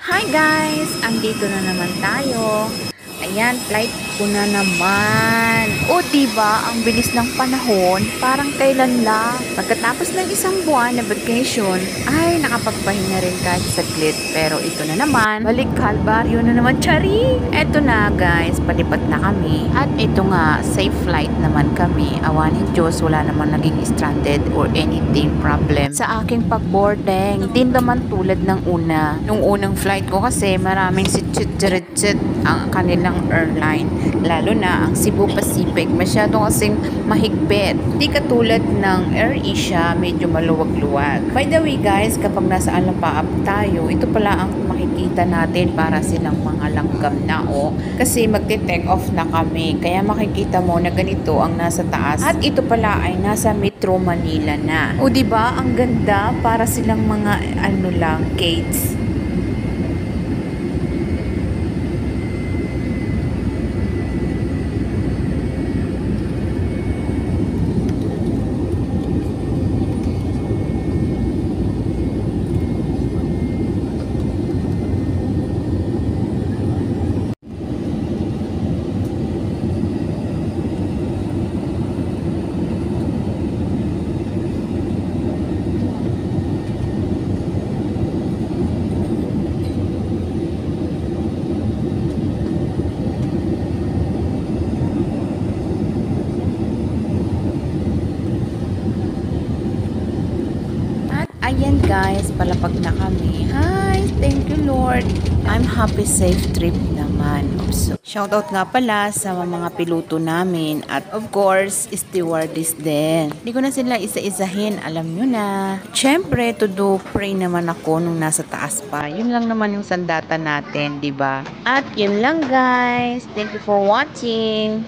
Hi guys! Andito na naman tayo. Ayan, flight ko na naman. O diba, ang bilis ng panahon, parang kailan lang. Pagkatapos ng isang buwan na vacation, ay nakapagpahinga rin kahit saglit. Pero ito na naman, balik kalbaryo na naman, chari! Eto na guys, palipat na kami. At ito nga, safe flight naman kami. Awa ng Diyos, wala naman naging stranded or anything problem sa aking pag-boarding. Hindi naman tulad ng una. Nung unang flight ko kasi maraming sit ang kanilang airline. Lalo na ang Cebu Pacific. Masyado kasing mahigpit. Hindi katulad ng AirAsia, medyo maluwag-luwag. By the way guys, kapag nasa Alapaap tayo, ito pala ang makikita natin para silang mga langgam na kasi magte-take off na kami. Kaya makikita mo na ganito ang nasa taas. At ito pala ay nasa Metro Manila na. O diba, ang ganda para silang mga cage. Ayan guys, palapag na kami. Hi! Thank you Lord. I'm happy safe trip naman. So, shoutout nga pala sa mga piloto namin at of course, stewardess din. Hindi ko na sila isa-isahin, alam nyo na. Siyempre, to do pray naman ako nung nasa taas pa. Yun lang naman yung sandata natin, di ba? At yun lang guys. Thank you for watching.